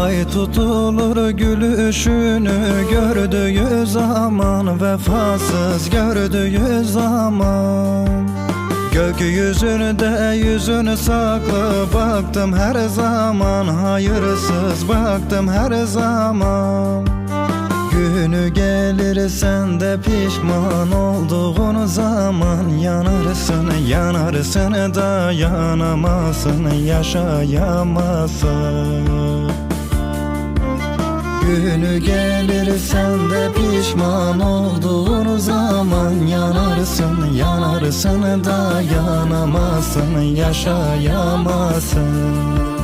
Ay tutulur gülüşünü gördüğü zaman, vefasız gördüğü zaman. Gökyüzünde yüzünü saklı baktım her zaman, hayırsız baktım her zaman. Günü gelir sen de pişman olduğun zaman, yanarsın yanarsın dayanamazsın, yaşayamazsın. Günü gelir sen de pişman olduğun zaman, yanarsın yanarsın dayanamazsın, yaşayamazsın.